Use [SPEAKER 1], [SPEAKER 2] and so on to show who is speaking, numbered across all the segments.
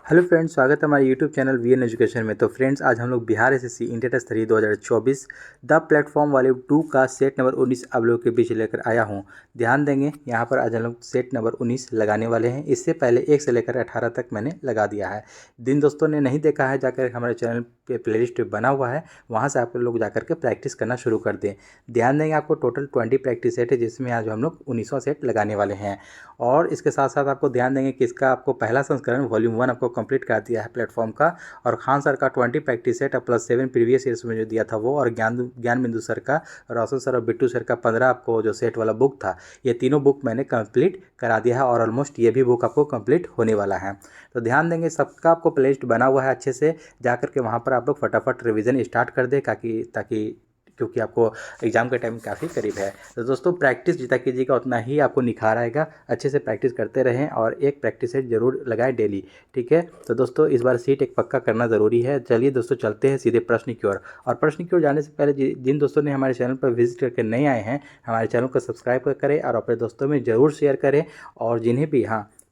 [SPEAKER 1] Hello friends, स्वागत है हमारे यूट्यूब चैनल वीएन एजुकेशन में। तो फ्रेंड्स, आज हम लोग Bihar SSC inter test 3 2024 the platform वाले 2 का सेट नंबर 19 आप लोगों के बीच लेकर आया हूं। ध्यान देंगे, यहां पर आज हम लोग सेट नंबर 19 लगाने वाले हैं। इससे पहले 1 से लेकर 18 तक मैंने लगा दिया है। जिन दोस्तों ने नहीं देखा है, जाकर हमारे चैनल पे प्लेलिस्ट बना हुआ है, वहाँ से आप लोग जाकर के प्रैक्टिस करना शुरू कर दें। ध्यान देंगे, आपको टोटल 20 प्रैक्टिस सेट है, जिसमें आज हम लोग 19वां सेट लगाने वाले हैं। और इसके साथ साथ आपको ध्यान देंगे कि इसका आपको पहला संस्करण वॉल्यूम 1 आपको कंप्लीट कर दिया है प्लेटफॉर्म का, और खान सर का 20 practice set plus 7 previous years में जो दिया था वो, और ज्ञान बिंदु सर का, रोशन सर और बिट्टू सर का 15 आपको जो सेट वाला बुक था, ये तीनों बुक मैंने कंप्लीट करा दिया है। और ऑलमोस्ट ये भी बुक आपको कंप्लीट होने वाला है। तो ध्यान देंगे, सबका आपको प्लेलिस्ट बना हुआ है, अच्छे से जाकर के वहाँ पर आप लोग फटाफट रिविज़न स्टार्ट कर दें, ताकि क्योंकि आपको एग्ज़ाम का टाइम काफ़ी करीब है। तो दोस्तों, प्रैक्टिस जितना कीजिएगा उतना ही आपको निखार आएगा। अच्छे से प्रैक्टिस करते रहें और एक प्रैक्टिस सेट जरूर लगाएं डेली, ठीक है। तो दोस्तों, इस बार सीट एक पक्का करना ज़रूरी है। चलिए दोस्तों, चलते हैं सीधे प्रश्न की ओर। और प्रश्न की ओर जाने से पहले जिन दोस्तों ने हमारे चैनल पर विजिट करके नहीं आए हैं, हमारे चैनल को सब्सक्राइब करें और अपने दोस्तों में ज़रूर शेयर करें। और जिन्हें भी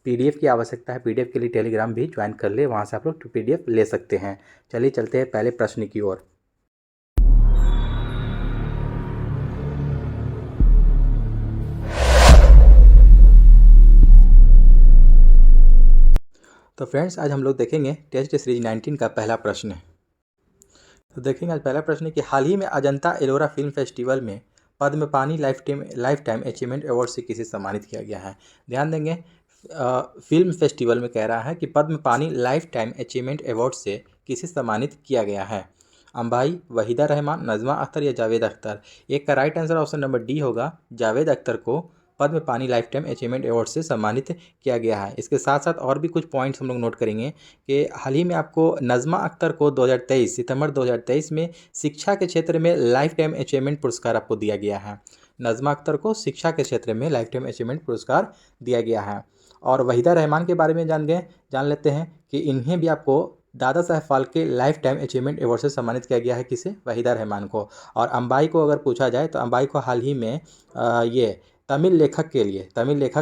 [SPEAKER 1] पीडीएफ की आवश्यकता है, पीडीएफ के लिए टेलीग्राम भी ज्वाइन कर ले, वहाँ से आप लोग पीडीएफ ले सकते हैं। चलिए चलते हैं पहले प्रश्न की ओर। तो फ्रेंड्स, आज हम लोग देखेंगे टेस्ट सीरीज 19 का पहला प्रश्न। तो देखेंगे आज पहला प्रश्न कि हाल ही में अजंता एलोरा फिल्म फेस्टिवल में पद्म पानी लाइफ टाइम अचीवमेंट अवार्ड से किसे सम्मानित किया गया है। ध्यान देंगे, फिल्म फेस्टिवल में कह रहा है कि पद्म पानी लाइफ टाइम अचीवमेंट अवार्ड से किसे सम्मानित किया गया है। अंबाई, वहीदा रहमान, नजमा अख्तर या जावेद अख्तर। एक का right answer option number D होगा, जावेद अख्तर को पद्म पानी लाइफ टाइम अचीवमेंट अवार्ड से सम्मानित किया गया है। इसके साथ साथ और भी कुछ पॉइंट्स हम लोग नोट करेंगे कि हाल ही में आपको नजमा अख्तर को 2023 सितंबर 2023 में शिक्षा के क्षेत्र में लाइफ टाइम अचीवमेंट पुरस्कार आपको दिया गया है। नजमा अख्तर को शिक्षा के क्षेत्र में लाइफ टाइम अचीवमेंट पुरस्कार दिया गया है। और वहीदा रहमान के बारे में जान लेते हैं कि इन्हें भी आपको Dada Saheb Phalke life time achievement award से सम्मानित किया गया है। किसे? वहीदा रहमान को। और अंबाई को अगर पूछा जाए तो अंबाई को हाल ही में ये तमिल लेखक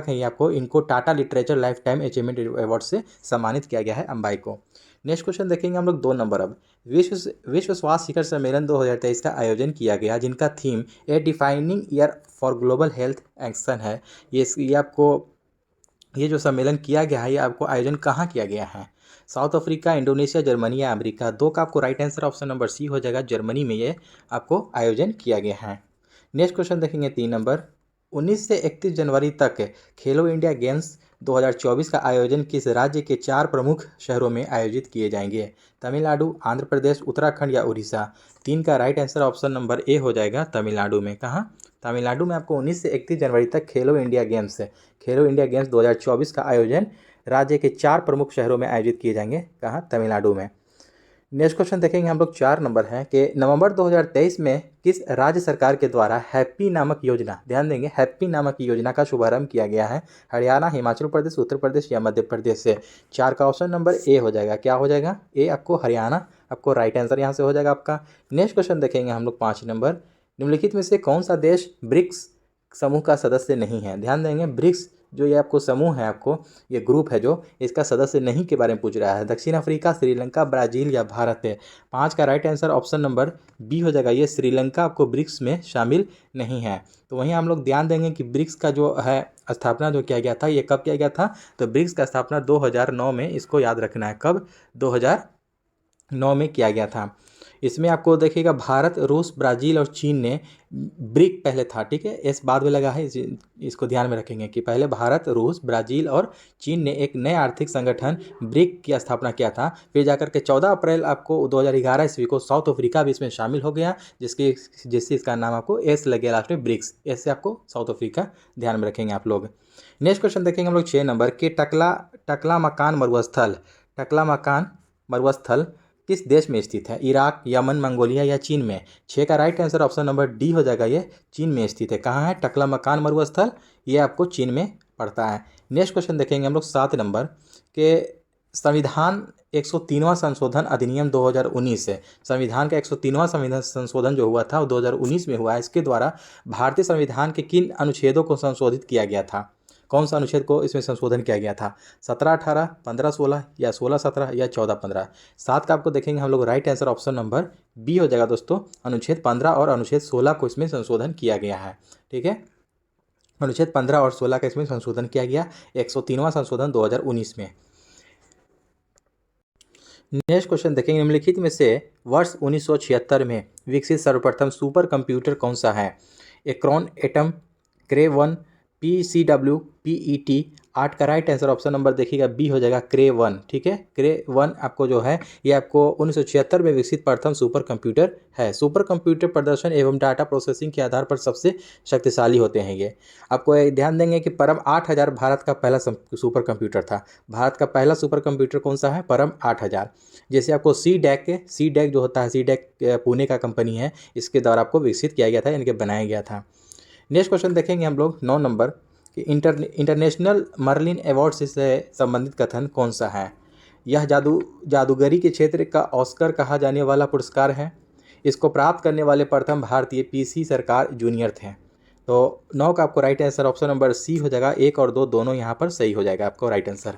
[SPEAKER 1] हैं, ये आपको इनको Tata literature life time achievement award से सम्मानित किया गया है अंबाई को। नेक्स्ट क्वेश्चन देखेंगे हम लोग 2 नंबर। अब विश्व स्वास्थ्य शिखर सम्मेलन 2023 का आयोजन किया गया, जिनका theme A defining year for global health action है। ये जो सम्मेलन किया गया है, ये आपको आयोजन कहाँ किया गया है? साउथ अफ्रीका, इंडोनेशिया, जर्मनी या अमेरिका। 2 का आपको right answer option number C हो जाएगा, जर्मनी में ये आपको आयोजन किया गया है। नेक्स्ट क्वेश्चन देखेंगे 3 नंबर। 19 से 31 जनवरी तक खेलो इंडिया गेम्स 2024 का आयोजन किस राज्य के 4 प्रमुख शहरों में आयोजित किए जाएंगे? तमिलनाडु, आंध्र प्रदेश, उत्तराखंड या उड़ीसा। 3 का right answer option number A हो जाएगा, तमिलनाडु में। कहाँ? तमिलनाडु में आपको 19 से 31 जनवरी तक खेलो इंडिया गेम्स 2024 का आयोजन राज्य के 4 प्रमुख शहरों में आयोजित किए जाएंगे। कहाँ? तमिलनाडु में। नेक्स्ट क्वेश्चन देखेंगे हम लोग 4 नंबर है कि नवंबर 2023 में किस राज्य सरकार के द्वारा हैप्पी नामक योजना, ध्यान देंगे, हैप्पी नामक योजना का शुभारंभ किया गया है? हरियाणा, हिमाचल प्रदेश, उत्तर प्रदेश या मध्य प्रदेश से। 4 का ऑप्शन नंबर ए हो जाएगा। क्या हो जाएगा? ए आपको हरियाणा, आपको राइट आंसर यहाँ से हो जाएगा आपका। नेक्स्ट क्वेश्चन देखेंगे हम लोग 5 नंबर। निम्नलिखित में से कौन सा देश ब्रिक्स समूह का सदस्य नहीं है? ध्यान देंगे, ब्रिक्स जो ये आपको समूह है, आपको ये ग्रुप है जो इसका सदस्य नहीं के बारे में पूछ रहा है। दक्षिण अफ्रीका, श्रीलंका, ब्राज़ील या भारत है। 5 का right answer option number B हो जाएगा, ये श्रीलंका आपको ब्रिक्स में शामिल नहीं है। तो वहीं हम लोग ध्यान देंगे कि ब्रिक्स का जो है स्थापना जो किया गया था, ये कब किया गया था? तो ब्रिक्स का स्थापना 2009 में, इसको याद रखना है, कब? 2009 में किया गया था। इसमें आपको देखिएगा भारत, रूस, ब्राज़ील और चीन ने, ब्रिक पहले था, ठीक है, इस बाद में लगा है, इसको ध्यान में रखेंगे कि पहले भारत, रूस, ब्राज़ील और चीन ने एक नए आर्थिक संगठन ब्रिक की स्थापना किया था। फिर जाकर के 14 अप्रैल आपको 2011 ईस्वी को साउथ अफ्रीका भी इसमें शामिल हो गया, जिससे इसका नाम आपको एस लगे लास्ट में, ब्रिक्स। ऐसे आपको साउथ अफ्रीका ध्यान में रखेंगे आप लोग। नेक्स्ट क्वेश्चन देखेंगे हम लोग 6 नंबर के टकला मकान मरुस्थल किस देश में स्थित है? इराक, यमन, मंगोलिया या चीन में। 6 का right answer option number D हो जाएगा, ये चीन में स्थित है। कहाँ है टकला मकान मरुस्थल? ये आपको चीन में पड़ता है। नेक्स्ट क्वेश्चन देखेंगे हम लोग 7 नंबर के संविधान 103वां संशोधन अधिनियम 2019 है। संविधान का 103वां संविधान संशोधन जो हुआ था वो 2019 में हुआ है। इसके द्वारा भारतीय संविधान के किन अनुच्छेदों को संशोधित किया गया था? कौन सा अनुच्छेद को इसमें संशोधन किया गया था? 17-18, 15-16 या 16-17 या 14-15? 7 का आपको देखेंगे हम लोग right answer option number B हो जाएगा दोस्तों। अनुच्छेद 15 और अनुच्छेद 16 को इसमें संशोधन किया गया है। ठीक है, अनुच्छेद 15 और 16 का इसमें संशोधन किया गया, 103वां संशोधन 2019 में। नेक्स्ट क्वेश्चन देखेंगे, निम्नलिखित में से वर्ष 1976 में विकसित सर्वप्रथम सुपर कंप्यूटर कौन सा है? एक्रोन, एटम, क्रे 1, PCW, PET? 8 का राइट आंसर ऑप्शन नंबर देखिएगा बी हो जाएगा, क्रे 1। ठीक है, क्रे 1 आपको जो है ये आपको 1976 में विकसित प्रथम सुपर कंप्यूटर है। सुपर कंप्यूटर प्रदर्शन एवं डाटा प्रोसेसिंग के आधार पर सबसे शक्तिशाली होते हैं। ये आपको ध्यान देंगे कि परम 8000 भारत का पहला सुपर कंप्यूटर था। भारत का पहला सुपर कंप्यूटर कौन सा है? परम 8000। जैसे आपको सी डैक जो होता है, सी डैक पुणे का कंपनी है, इसके द्वारा आपको विकसित किया गया था, यानी कि बनाया गया था। नेक्स्ट क्वेश्चन देखेंगे हम लोग 9 नंबर कि इंटरनेशनल मर्लिन अवार्ड से संबंधित कथन कौन सा है? यह जादूगरी के क्षेत्र का ऑस्कर कहा जाने वाला पुरस्कार है। इसको प्राप्त करने वाले प्रथम भारतीय पीसी सरकार जूनियर थे। तो 9 का आपको right answer option number C हो जाएगा। 1 और 2 दोनों यहाँ पर सही हो जाएगा आपको राइट आंसर।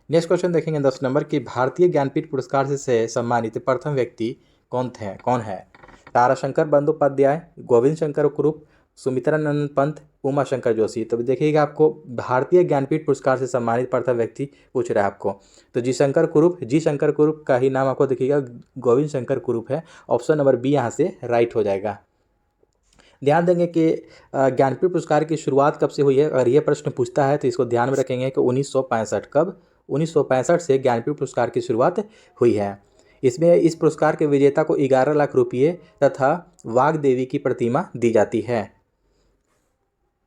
[SPEAKER 1] नेक्स्ट क्वेश्चन देखेंगे 10 नंबर की भारतीय ज्ञानपीठ पुरस्कार से सम्मानित प्रथम व्यक्ति कौन है? ताराशंकर बंदोपाध्याय, गोविंद शंकर कुरूप, सुमित्रानंद पंत, उमा शंकर जोशी? तो देखिएगा आपको भारतीय ज्ञानपीठ पुरस्कार से सम्मानित प्रथम व्यक्ति पूछ रहा है आपको, तो जी शंकर कुरूप का ही नाम आपको देखिएगा गोविंद शंकर कुरूप है। ऑप्शन नंबर बी यहाँ से राइट हो जाएगा। ध्यान देंगे कि ज्ञानपीठ पुरस्कार की शुरुआत कब से हुई है? अगर ये प्रश्न पूछता है तो इसको ध्यान में रखेंगे कि 1965। कब? 1965 से ज्ञानपीठ पुरस्कार की शुरुआत हुई है। इसमें इस पुरस्कार के विजेता को 11 लाख रुपये तथा वाग्देवी की प्रतिमा दी जाती है।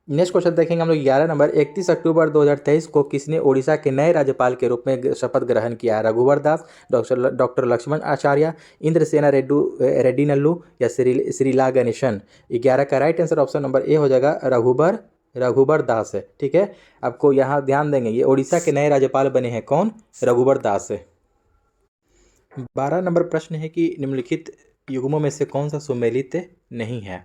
[SPEAKER 1] नेक्स्ट क्वेश्चन देखेंगे हम लोग 11 नंबर, 31 अक्टूबर 2023 को किसने ओडिशा के नए राज्यपाल के रूप में शपथ ग्रहण किया है? रघुवर दास, डॉक्टर लक्ष्मण आचार्य, इंद्रसेना रेड्डी नल्लू या श्रीला गणेशन? 11 का right answer option number A हो जाएगा, रघुबर दास है। ठीक है, आपको यहाँ ध्यान देंगे ये ओडिशा के नए राज्यपाल बने हैं कौन? रघुबर दास है। 12 नंबर प्रश्न है कि निम्नलिखित युग्मों में से कौन सा सुमेलित नहीं है?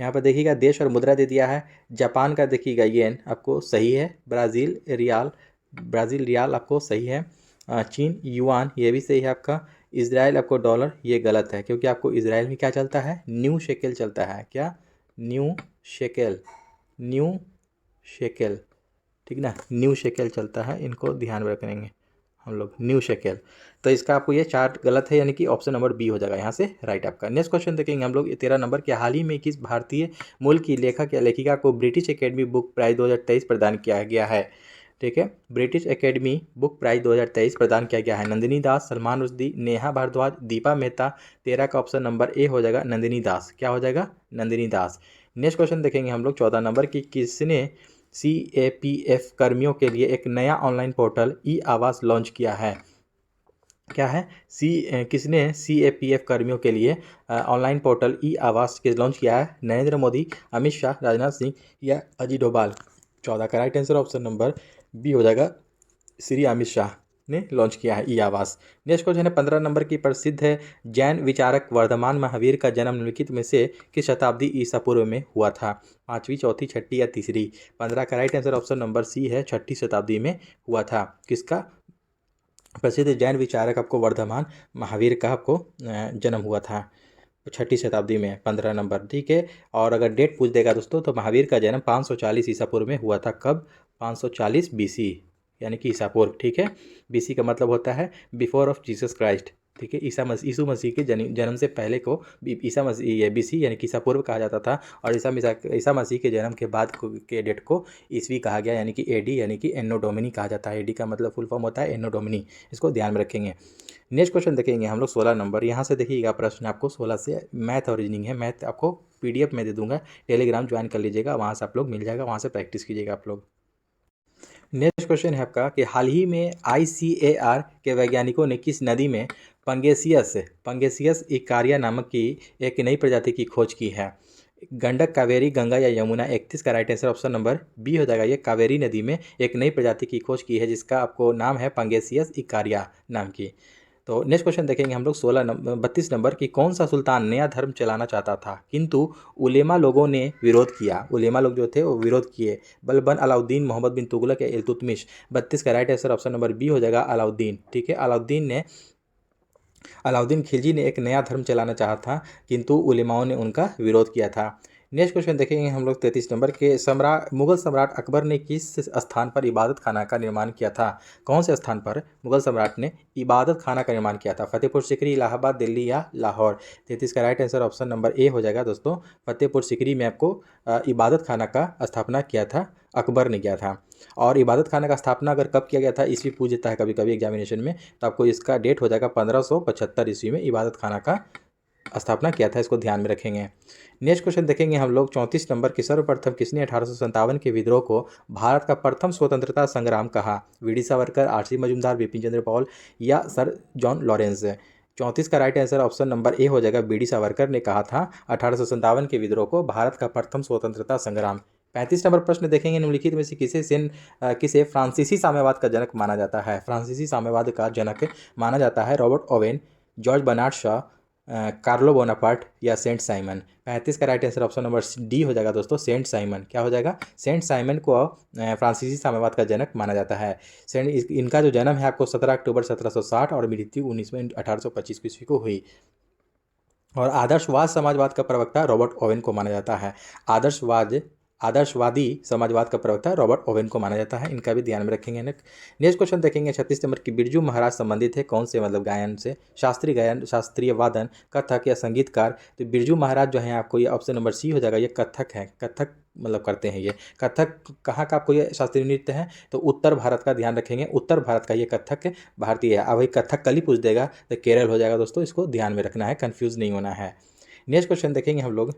[SPEAKER 1] यहाँ पर देखिएगा देश और मुद्रा दे दिया है। जापान का देखिएगा येन आपको सही है। ब्राज़ील रियाल आपको सही है। चीन युआन ये भी सही है आपका। इजराइल आपको डॉलर, ये गलत है क्योंकि आपको इजराइल में क्या चलता है? न्यू शेकेल चलता है। क्या? न्यू शेकेल, ठीक ना, न्यू शेकेल चलता है, इनको ध्यान में रखेंगे हम लोग, न्यू शेकेल। तो इसका आपको ये चार्ट गलत है, यानी कि ऑप्शन नंबर बी हो जाएगा यहाँ से राइट आपका। नेक्स्ट क्वेश्चन देखेंगे हम लोग 13 नंबर के, हाल ही में किस भारतीय मूल की लेखक या लेखिका को ब्रिटिश एकेडमी बुक प्राइज 2023 प्रदान किया गया है? ठीक है, ब्रिटिश एकेडमी बुक प्राइज 2023 प्रदान किया गया है। नंदिनी दास, सलमान रुश्दी, नेहा भारद्वाज, दीपा मेहता? 13 का ऑप्शन नंबर ए हो जाएगा नंदिनी दास। क्या हो जाएगा? नंदिनी दास। नेक्स्ट क्वेश्चन देखेंगे हम लोग 14 नंबर की, किसने CAPF कर्मियों के लिए एक नया ऑनलाइन पोर्टल ई आवास लॉन्च किया है? क्या है? किसने CAPF कर्मियों के लिए ऑनलाइन पोर्टल ई आवास के लॉन्च किया है? नरेंद्र मोदी, अमित शाह, राजनाथ सिंह या अजीत डोभाल? 14 का right answer option number B हो जाएगा, श्री अमित शाह ने लॉन्च किया है ई आवास। नेक्स्ट क्वेश्चन है 15 नंबर की, प्रसिद्ध है जैन विचारक वर्धमान महावीर का जन्म निम्नलिखित में से किस शताब्दी ईसा पूर्व में हुआ था? 5वीं, 4थी, 6ठी या तीसरी? 15 का right answer option number C है, 6ठी शताब्दी में हुआ था। किसका? प्रसिद्ध जैन विचारक आपको वर्धमान महावीर का आपको जन्म हुआ था 6ठी शताब्दी में, 15 नंबर। ठीक है, और अगर डेट पूछ देगा दोस्तों तो महावीर का जन्म 540 ईसा पूर्व में हुआ था। कब? 540 BC, यानी कि ईसा पूर्व। ठीक है, BC का मतलब होता है बिफोर ऑफ जीसस क्राइस्ट। ठीक है, यीशु मसीह के जन्म से पहले को ईसा मसीह BC यानी कि ईसा पूर्व कहा जाता था, और ईसा मसीह के जन्म के बाद के डेट को ईस्वी कहा गया, यानी कि AD यानी कि एनो डोमिनी कहा जाता है। AD का मतलब फुल फॉर्म होता है एनो डोमिनी, इसको ध्यान में रखेंगे। नेक्स्ट क्वेश्चन देखेंगे हम लोग 16 नंबर। यहाँ से देखिएगा प्रश्न आपको 16 से मैथ और रीजनिंग है। मैथ आपको PDF में दे दूंगा, टेलीग्राम ज्वाइन कर लीजिएगा, वहाँ से आप लोग मिल जाएगा, वहाँ से प्रैक्टिस कीजिएगा आप लोग। नेक्स्ट क्वेश्चन है आपका कि हाल ही में ICAR के वैज्ञानिकों ने किस नदी में पंगेसियस इकारिया नामक की एक नई प्रजाति की खोज की है? गंडक, कावेरी, गंगा या यमुना? 31 का right answer option number B हो जाएगा, ये कावेरी नदी में एक नई प्रजाति की खोज की है जिसका आपको नाम है पंगेसियस इकारिया नाम की। तो नेक्स्ट क्वेश्चन देखेंगे हम लोग 32 नंबर की कौन सा सुल्तान नया धर्म चलाना चाहता था किंतु उलेमा लोगों ने विरोध किया। उलेमा लोग जो थे वो विरोध किए। बलबन, अलाउद्दीन, मोहम्मद बिन तुगलक या इल्तुतमिश। 32 का right answer option number B हो जाएगा अलाउद्दीन। ठीक है, अलाउद्दीन खिलजी ने एक नया धर्म चलाना चाहा था किंतु उलेमाओं ने उनका विरोध किया था। नेक्स्ट क्वेश्चन देखेंगे हम लोग 33 नंबर के मुगल सम्राट अकबर ने किस स्थान पर इबादत खाना का निर्माण किया था। कौन से स्थान पर मुगल सम्राट ने इबादत खाना का निर्माण किया था। फतेहपुर सीकरी, इलाहाबाद, दिल्ली या लाहौर। 33 का right answer option number A हो जाएगा दोस्तों। फतेहपुर सीकरी में आपको इबादत खाना का स्थापना किया था, अकबर ने किया था। और इबादत खाना का स्थापना अगर कब किया गया था ईस्वी पूछ देता है कभी कभी एग्जामिनेशन में, तो आपको इसका डेट हो जाएगा 1575 ईस्वी में इबादत खाना का स्थापना किया था। इसको ध्यान में रखेंगे। नेक्स्ट क्वेश्चन देखेंगे हम लोग 34 नंबर की सर्वप्रथम किसने 1857 के विद्रोह को भारत का प्रथम स्वतंत्रता संग्राम कहा। वी.डी. सावरकर, आर.सी. मजूमदार, बिपिन चंद्र पाल या सर जॉन लॉरेंस। 34 का right answer option number A हो जाएगा। बी.डी. सावरकर ने कहा था 1857 के विद्रोह को भारत का प्रथम स्वतंत्रता संग्राम। 35 नंबर प्रश्न देखेंगे निम्नलिखित में से किसे फ्रांसीसी साम्यवाद का जनक माना जाता है। फ्रांसीसी साम्यवाद का जनक माना जाता है Robert Owen, George Bernard Shaw, Carlo Bonaparte या सेंट साइमन। 35 का right answer option number D हो जाएगा दोस्तों, सेंट साइमन। क्या हो जाएगा, सेंट साइमन को फ्रांसीसी साम्यवाद का जनक माना जाता है। इनका जो जन्म है आपको 17 अक्टूबर 1760 और मृत्यु 1825 ईस्वी को हुई। और आदर्शवाद समाजवाद का प्रवक्ता रॉबर्ट ओवेन को माना जाता है। आदर्शवादी समाजवाद का प्रवक्ता रॉबर्ट ओवेन को माना जाता है। इनका भी ध्यान में रखेंगे। नेक्स्ट क्वेश्चन देखेंगे 36 नंबर की बिरजू महाराज संबंधित है कौन से मतलब गायन से। शास्त्रीय गायन, शास्त्रीय वादन, कथक या संगीतकार। तो बिरजू महाराज जो है आपको ये ऑप्शन नंबर सी हो जाएगा। ये कथक है, कथक मतलब करते हैं ये। कथक कहाँ का आपको ये शास्त्रीय नृत्य है तो उत्तर भारत का ध्यान रखेंगे। उत्तर भारत का ये कथक भारतीय है। अब वही कथक कल ही पूछ देगा तो केरल हो जाएगा दोस्तों। इसको ध्यान में रखना है, कन्फ्यूज नहीं होना है। नेक्स्ट क्वेश्चन देखेंगे हम लोग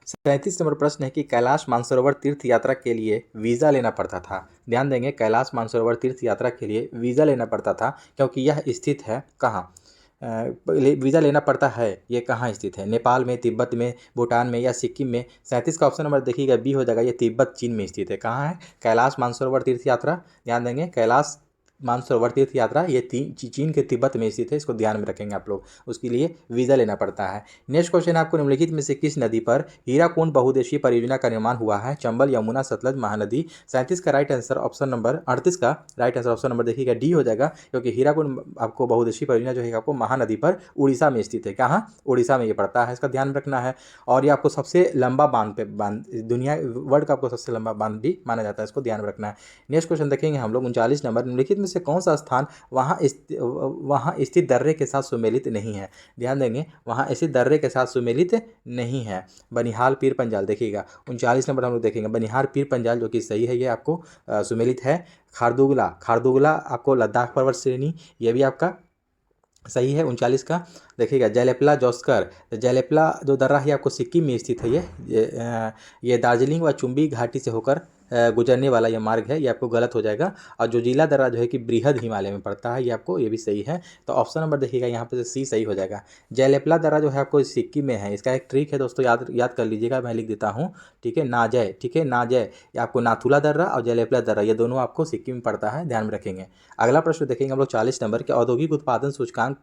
[SPEAKER 1] 37 नंबर प्रश्न है कि कैलाश मानसरोवर तीर्थ यात्रा के लिए वीज़ा लेना पड़ता था। ध्यान देंगे, कैलाश मानसरोवर तीर्थ यात्रा के लिए वीज़ा लेना पड़ता था क्योंकि यह स्थित है कहाँ। वीज़ा लेना पड़ता है ये कहाँ स्थित है, नेपाल में, तिब्बत में, भूटान में या सिक्किम में। 37 का ऑप्शन नंबर देखिएगा बी हो जाएगा। ये तिब्बत चीन में स्थित है। कहाँ है कैलाश मानसरोवर तीर्थ यात्रा। ध्यान देंगे, कैलाश मानसरोवर तीर्थ यात्रा ये चीन के तिब्बत में स्थित है। इसको ध्यान में रखेंगे आप लोग, उसके लिए वीज़ा लेना पड़ता है। नेक्स्ट क्वेश्चन आपको निम्नलिखित में से किस नदी पर हीराकुंड बहुउद्देशीय परियोजना का निर्माण हुआ है। चंबल, यमुना, सतलज, महानदी। 37 का राइट आंसर ऑप्शन नंबर 38 का राइट आंसर ऑप्शन नंबर देखिएगा डी हो जाएगा क्योंकि हीराकुंड आपको बहुउद्देशीय परियोजना जो है आपको महानदी पर उड़ीसा में स्थित है। कहाँ, उड़ीसा में ये पड़ता है। इसका ध्यान रखना है। और ये आपको सबसे लंबा बांध दुनिया वर्ल्ड का आपको सबसे लंबा बांध भी माना जाता है। इसको ध्यान रखना है। नेक्स्ट क्वेश्चन देखेंगे हम लोग 39 नंबर निम्नलिखित में से कौन सा स्थान वहाँ स्थित दर्रे के साथ सुमेलित नहीं है। ध्यान देंगे, वहाँ स्थित दर्रे के साथ सुमेलित नहीं है। बनिहाल, पीर पंजाल। देखिएगा 39 नंबर हम लोग देखेंगे बनिहाल, पीर पंजाल जो कि सही है, ये आपको सुमेलित है। खारदुगला आपको लद्दाख पर्वत श्रेणी, ये भी आपका सही है 39 का। देखिएगा जयलेपला जोस्कर, जयलेपला जो दर्रा है आपको सिक्किम में स्थित है। ये दार्जिलिंग व चुंबी घाटी से होकर गुजरने वाला ये मार्ग है। ये आपको गलत हो जाएगा। और जो जिला दर्रा जो है कि बृहद हिमालय में पड़ता है, ये आपको ये भी सही है। तो ऑप्शन नंबर देखिएगा यहाँ पे सी सही हो जाएगा। जयलेपला दर्रा जो है आपको सिक्किम में है। इसका एक ट्रिक है दोस्तों, याद कर लीजिएगा, मैं लिख देता हूँ। ठीक है, नाजय, ठीक है नाजय, आपको नाथुला दर्रा और जयलेपला दर्रा ये दोनों आपको सिक्किम में पड़ता है, ध्यान में रखेंगे। अगला प्रश्न देखेंगे हम लोग 40 नंबर के औद्योगिक उत्पादन सूचकांक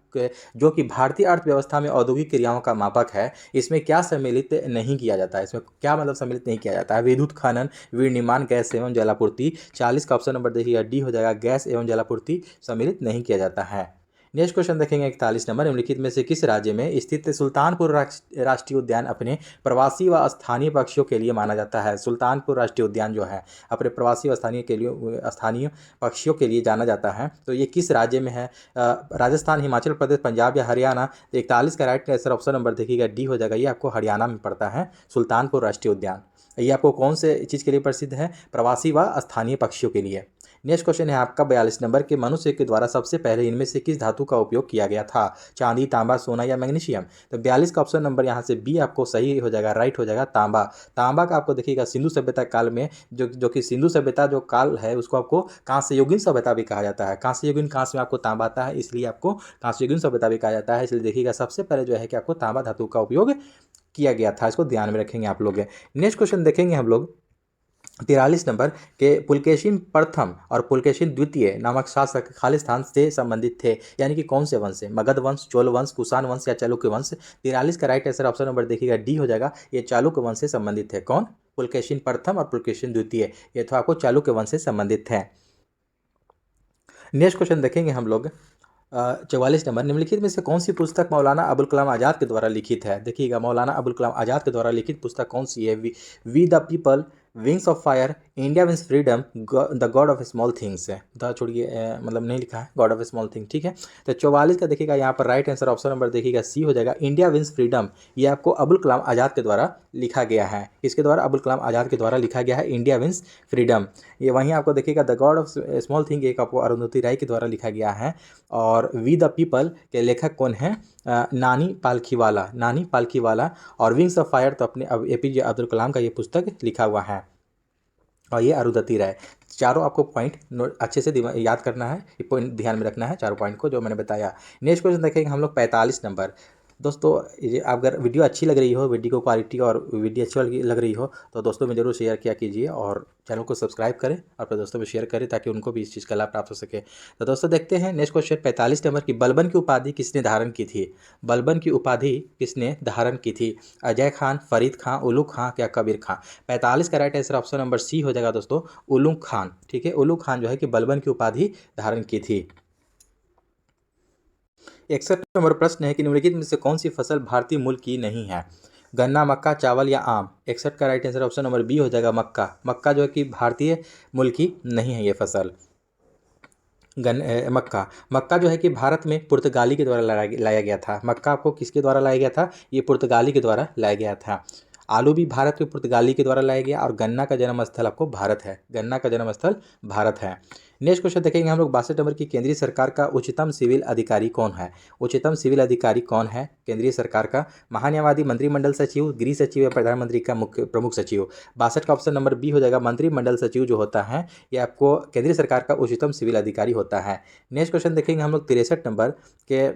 [SPEAKER 1] जो कि भारतीय अर्थव्यवस्था में औद्योगिक क्रियाओं का मापक है, इसमें क्या सम्मिलित नहीं किया जाता है। इसमें क्या मतलब सम्मिलित नहीं किया जाता है। विद्युत खनन, विनिर्माण, गैस एवं जलापूर्ति। 40 का ऑप्शन नंबर देखिएगा डी हो जाएगा। गैस एवं जलापूर्ति सम्मिलित नहीं किया जाता है। नेक्स्ट क्वेश्चन देखेंगे 41 नंबर निम्नलिखित में से किस राज्य में स्थित सुल्तानपुर राष्ट्रीय उद्यान अपने प्रवासी व स्थानीय पक्षियों के लिए माना जाता है। सुल्तानपुर राष्ट्रीय उद्यान जो है अपने प्रवासी व स्थानीय पक्षियों के लिए जाना जाता है। तो ये किस राज्य में है। राजस्थान, हिमाचल प्रदेश, पंजाब या हरियाणा। 41 का राइट आंसर ऑप्शन नंबर देखिएगा डी हो जाएगा। ये आपको हरियाणा में पड़ता है सुल्तानपुर राष्ट्रीय उद्यान। ये आपको कौन से चीज़ के लिए प्रसिद्ध है, प्रवासी व स्थानीय पक्षियों के लिए। नेक्स्ट क्वेश्चन है आपका 42 नंबर के मनुष्य के द्वारा सबसे पहले इनमें से किस धातु का उपयोग किया गया था। चांदी, तांबा, सोना या मैग्नीशियम। तो 42 का ऑप्शन नंबर यहाँ से बी आपको सही हो जाएगा, राइट हो जाएगा तांबा। तांबा का आपको देखिएगा सिंधु सभ्यता काल में जो कि सिंधु सभ्यता जो काल है उसको आपको कांस्ययुगीन सभ्यता भी कहा जाता है। कांस्ययुगीन कांस्य में आपको तांबा आता है, इसलिए आपको कांस्ययुगीन सभ्यता भी कहा जाता है। इसलिए देखिएगा सबसे पहले जो है कि आपको तांबा धातु का उपयोग किया गया था। इसको ध्यान में रखेंगे आप लोग। नेक्स्ट क्वेश्चन देखेंगे हम लोग 43 नंबर के पुलकेशिन प्रथम और पुलकेशिन द्वितीय नामक शासक खालिस्तान से संबंधित थे, यानी कि कौन से वंश से? मगध वंश, चोल वंश, कुषाण वंश या चालुक्य वंश? 43 का राइट आंसर ऑप्शन नंबर देखिएगा डी हो जाएगा। ये चालुक्य वंश से संबंधित है। कौन? पुलकेशिन प्रथम और पुलकेशिन द्वितीय, ये तो आपको चालुक्य वंश से संबंधित है। नेक्स्ट क्वेश्चन देखेंगे हम लोग 44 नंबर, निम्नलिखित में से कौन सी पुस्तक मौलाना अबुल कलाम आज़ाद के द्वारा लिखित है? देखिएगा, मौलाना अबुल कलाम आज़ाद के द्वारा लिखित पुस्तक कौन सी है? We the people, wings of fire, India wins freedom, the god of small things है। द छोड़िए, मतलब नहीं लिखा है, गॉड ऑफ स्मॉल थिंग, ठीक है। तो 44 का देखिएगा यहाँ पर राइट आंसर ऑप्शन नंबर देखिएगा सी हो जाएगा, इंडिया विंस फ्रीडम। ये आपको अबुल कलाम आज़ाद के द्वारा लिखा गया है। इसके द्वारा अबुल कलाम आज़ाद के द्वारा लिखा गया है इंडिया विंस फ्रीडम। ये वहीं आपको देखिएगा the god of small thing एक आपको अरुंधति राय के द्वारा लिखा गया है। और वी द पीपल के लेखक कौन है? नानी पालखीवाला, नानी पालखीवाला। और विंग्स ऑफ फायर तो अपने अब एपीजे अब्दुल कलाम का ये पुस्तक लिखा हुआ है। और ये अरुंधति राय। चारों आपको पॉइंट अच्छे से याद करना है, ये पॉइंट ध्यान में रखना है, चारों पॉइंट को जो मैंने बताया। नेक्स्ट क्वेश्चन देखेंगे हम लोग 45 नंबर। दोस्तों, ये अगर वीडियो अच्छी लग रही हो, वीडियो को क्वालिटी और वीडियो अच्छी लग रही हो तो दोस्तों में जरूर शेयर किया कीजिए और चैनल को सब्सक्राइब करें और अपने दोस्तों में शेयर करें ताकि उनको भी इस चीज़ का लाभ प्राप्त हो सके। तो दोस्तों देखते हैं नेक्स्ट क्वेश्चन 45 नंबर की, बलबन की उपाधि किसने धारण की थी? बलबन की उपाधि किसने धारण की थी? अजय खान, फरीद खान, उलुग खान या कबीर खान? 45 का right answer option number C हो जाएगा दोस्तों, उलुग खान, ठीक है। उलुग खान जो है कि बलबन की उपाधि धारण की थी। 61 नंबर प्रश्न है कि निम्नलिखित में से कौन सी फसल भारतीय मूल की नहीं है? गन्ना, मक्का, चावल या आम? 61 का right answer option number B हो जाएगा, मक्का। मक्का जो है कि भारतीय मूल की नहीं है ये फसल। मक्का, मक्का जो है कि भारत में पुर्तगाली के द्वारा लाया गया था। मक्का आपको किसके द्वारा लाया गया था? ये पुर्तगाली के द्वारा लाया गया था। आलू भी भारत में पुर्तगाली के द्वारा लाया गया। और गन्ना का जन्म स्थल आपको भारत है, गन्ना का जन्म स्थल भारत है। नेक्स्ट क्वेश्चन देखेंगे हम लोग 62 नंबर की, केंद्रीय सरकार का उच्चतम सिविल अधिकारी कौन है? उच्चतम सिविल अधिकारी कौन है केंद्रीय सरकार का? महान्यायवादी, मंत्रिमंडल सचिव, गृह सचिव या प्रधानमंत्री का मुख्य प्रमुख सचिव? 62 का ऑप्शन नंबर बी हो जाएगा, मंत्रिमंडल सचिव जो होता है ये आपको केंद्रीय सरकार का उच्चतम सिविल अधिकारी होता है। नेक्स्ट क्वेश्चन देखेंगे हम लोग 63 नंबर के,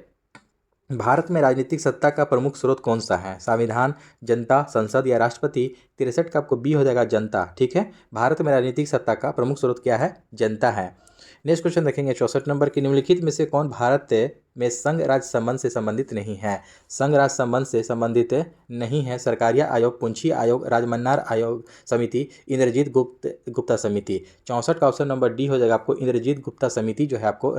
[SPEAKER 1] भारत में राजनीतिक सत्ता का प्रमुख स्रोत कौन सा है? संविधान, जनता, संसद या राष्ट्रपति? 63 का आपको बी हो जाएगा, जनता, ठीक है। भारत में राजनीतिक सत्ता का प्रमुख स्रोत क्या है? जनता है। नेक्स्ट क्वेश्चन देखेंगे 64 नंबर की, निम्नलिखित में से कौन भारत में संघ राज्य संबंध से संबंधित नहीं है? संघ राज्य संबंध से संबंधित नहीं है। सरकारिया आयोग, पुंछी आयोग, राजमन्नार आयोग समिति, इंद्रजीत गुप्ता समिति? 64 का ऑप्शन नंबर डी हो जाएगा आपको, इंद्रजीत गुप्ता समिति जो है आपको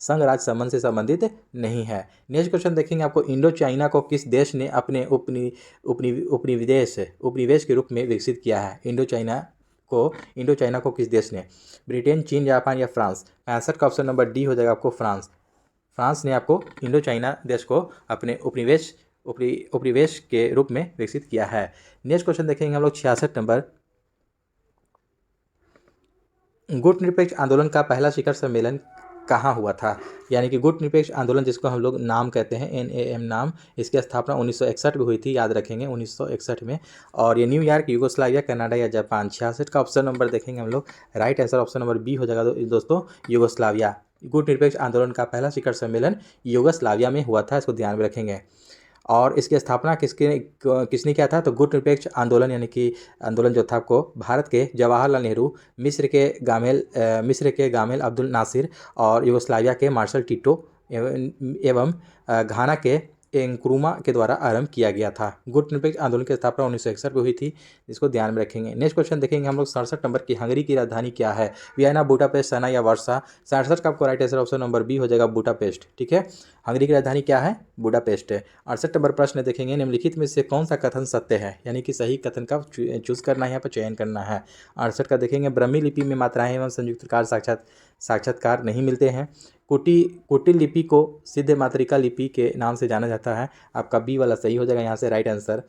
[SPEAKER 1] संघ राज्य संबंध से संबंधित नहीं है। नेक्स्ट क्वेश्चन देखेंगे आपको, इंडो चाइना को किस देश ने अपने उपनिवेश के रूप में विकसित किया है? इंडो चाइना को किस देश ने? ब्रिटेन, चीन, जापान या फ्रांस? 65 का ऑप्शन नंबर डी हो जाएगा आपको, फ्रांस। फ्रांस ने आपको इंडो चाइना देश को अपने उपनिवेश के रूप में विकसित किया है। नेक्स्ट क्वेश्चन देखेंगे हम लोग 66 नंबर, गुट निरपेक्ष आंदोलन का पहला शिखर सम्मेलन कहाँ हुआ था? यानी कि गुट निरपेक्ष आंदोलन जिसको हम लोग नाम कहते हैं, NAM नाम, इसकी स्थापना 1961 में हुई थी, याद रखेंगे 1961 में। और ये न्यूयॉर्क, यूगोस्लाविया, कनाडा या जापान? 66 का ऑप्शन नंबर देखेंगे हम लोग, right answer option number B हो जाएगा दोस्तों, यूगोस्लाविया। गुट निरपेक्ष आंदोलन का पहला शिखर सम्मेलन यूगोस्लाविया में हुआ था, इसको ध्यान में रखेंगे। और इसकी स्थापना किसने किया था? तो गुट निरपेक्ष आंदोलन यानी कि आंदोलन जो था आपको भारत के जवाहरलाल नेहरू, मिस्र के गामेल अब्दुल नासिर और यूगोस्लाविया के मार्शल टिटो एवं घाना के एंक्रुमा के द्वारा आरंभ किया गया था। गुट निरपेक्ष आंदोलन की स्थापना 1961 में हुई थी, इसको ध्यान में रखेंगे। नेक्स्ट क्वेश्चन देखेंगे हम लोग 67 नंबर की, हंगरी की राजधानी क्या है? वियना, बुडापेस्ट, सना या वर्षा? 67 का आपको right answer option number B हो जाएगा, बुडापेस्ट, ठीक है। हंगरी की राजधानी क्या है? बुडापेस्ट है। 68 नंबर प्रश्न देखेंगे, निम्नलिखित में से कौन सा कथन सत्य है? यानी कि सही कथन का चूज करना है, यहाँ पर चयन करना है। 68 का देखेंगे, ब्रह्मी लिपि में मात्राएं एवं संयुक्तकार साक्षात्कार नहीं मिलते हैं। कुटिल लिपि को सिद्ध मातृका लिपि के नाम से जाना जाता है। आपका बी वाला सही हो जाएगा यहाँ से राइट आंसर।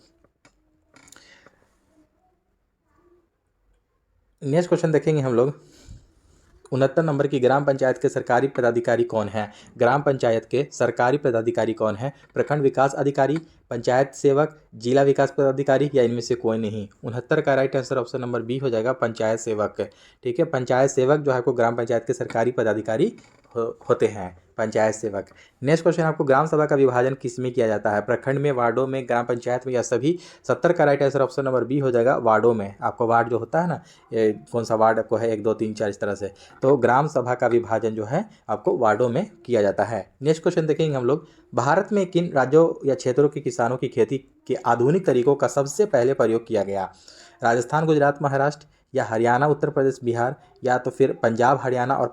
[SPEAKER 1] नेक्स्ट क्वेश्चन देखेंगे हम लोग 69 नंबर की, ग्राम पंचायत के सरकारी पदाधिकारी कौन है? ग्राम पंचायत के सरकारी पदाधिकारी कौन है? प्रखंड विकास अधिकारी, पंचायत सेवक, जिला विकास पदाधिकारी या इनमें से कोई नहीं। 69 का right answer option number B हो जाएगा, पंचायत सेवक। ठीक है, पंचायत सेवक जो है आपको ग्राम पंचायत के सरकारी पदाधिकारी होते हैं, पंचायत सेवक। नेक्स्ट क्वेश्चन, आपको ग्राम सभा का विभाजन किस में किया जाता है? प्रखंड में, वार्डों में, ग्राम पंचायत में या सभी? 70 का right answer option number B हो जाएगा, वार्डों में। आपको वार्ड जो होता है ना, ये कौन सा वार्ड आपको है, 1 2 3 4 इस तरह से, तो ग्राम सभा का विभाजन जो है आपको वार्डों में किया जाता है। नेक्स्ट क्वेश्चन देखेंगे हम लोग, भारत में किन राज्यों या क्षेत्रों के किसानों की खेती के आधुनिक तरीकों का सबसे पहले प्रयोग किया गया? राजस्थान, गुजरात, महाराष्ट्र या हरियाणा, उत्तर प्रदेश, बिहार, या तो फिर पंजाब, हरियाणा और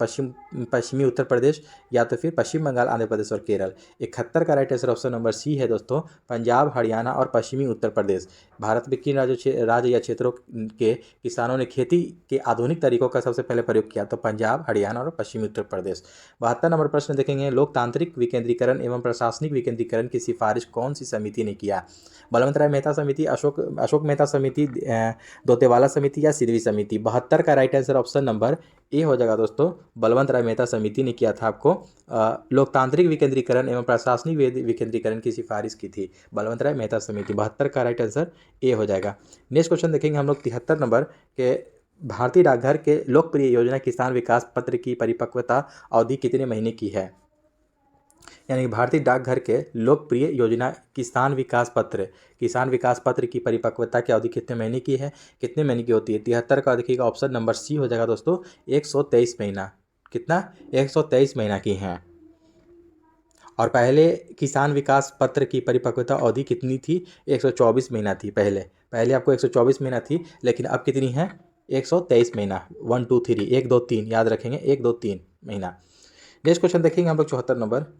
[SPEAKER 1] पश्चिमी उत्तर प्रदेश, या तो फिर पश्चिम बंगाल, आंध्र प्रदेश और केरल। 71 का right answer option number C है दोस्तों, पंजाब, हरियाणा और पश्चिमी उत्तर प्रदेश। भारत में किन राज्य या क्षेत्रों के किसानों ने खेती के आधुनिक तरीकों का सबसे पहले प्रयोग किया? तो पंजाब, हरियाणा और पश्चिमी उत्तर प्रदेश। 72 नंबर प्रश्न देखेंगे, लोकतांत्रिक विकेंद्रीकरण एवं प्रशासनिक विकेंद्रीकरण की सिफारिश कौन सी समिति ने किया? बलवंत राय मेहता समिति, अशोक मेहता समिति, दोतेवाला समिति या सिदवी समिति? 72 का right answer option number A हो जाएगा दोस्तों, बलवंत राय मेहता समिति ने किया था आपको लोकतांत्रिक विकेंद्रीकरण एवं प्रशासनिक विकेंद्रीकरण की सिफारिश की थी, बलवंत राय मेहता समिति। 72 का राइट आंसर ए हो जाएगा। नेक्स्ट क्वेश्चन देखेंगे हम लोग 73 नंबर के, भारतीय डाकघर के लोकप्रिय योजना किसान विकास पत्र की परिपक्वता अवधि कितने महीने की है? यानी भारतीय डाकघर के लोकप्रिय योजना किसान विकास पत्र की परिपक्वता की अवधि कितने महीने की है, कितने महीने की होती है? 73 का देखिएगा ऑप्शन नंबर सी हो जाएगा दोस्तों, 123 महीना। कितना? 123 महीना की है। और पहले किसान विकास पत्र की परिपक्वता अवधि कितनी थी? 124 महीना थी पहले आपको 124 महीना थी, लेकिन अब कितनी है? 123 महीना। 1 2 3 1 2 3 याद रखेंगे, 1 2 3 महीना। नेक्स्ट क्वेश्चन देखेंगे हम लोग 74 नंबर।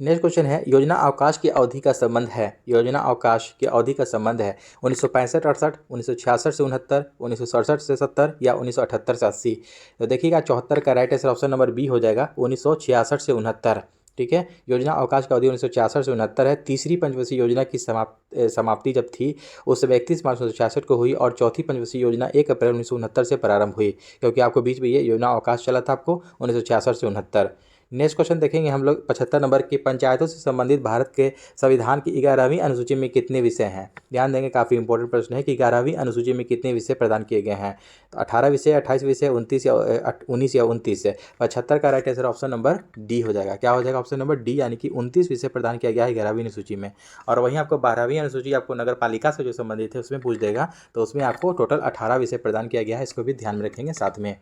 [SPEAKER 1] नेक्स्ट क्वेश्चन है, योजना अवकाश की अवधि का संबंध है। योजना अवकाश की अवधि का संबंध है 1965-68, 1966 से 69, 1967 से 70 या 1978 से 80। तो देखिएगा 74 का right answer option number B हो जाएगा, 1966 से 69। ठीक है, योजना अवकाश की अवधि 1966 से 69 है। तीसरी पंचवर्षीय योजना की समाप्ति जब थी उस समय 31 मार्च 1966 को हुई, और चौथी पंचवर्षीय योजना 1 अप्रैल 1969 से प्रारंभ हुई, क्योंकि आपको बीच में ये योजना अवकाश चला था आपको 1966 से 69। नेक्स्ट क्वेश्चन देखेंगे हम लोग 75 नंबर की, पंचायतों से संबंधित भारत के संविधान की 11वीं अनुसूची में कितने विषय हैं? ध्यान देंगे, काफ़ी इंपॉर्टेंट प्रश्न है कि 11वीं अनुसूची में कितने विषय प्रदान किए गए हैं? तो 18 विषय, 28 विषय, 29 या 29 है। 75 का right answer option number D हो जाएगा। क्या हो जाएगा? ऑप्शन नंबर डी, यानी कि 29 विषय प्रदान किया गया है 11वीं अनुसूची में। और वहीं आपको 12वीं अनुसूची आपको नगर पालिका से जो संबंधित है उसमें पूछ देगा, तो उसमें आपको टोटल 18 विषय प्रदान किया गया है, इसको भी ध्यान में रखेंगे साथ में।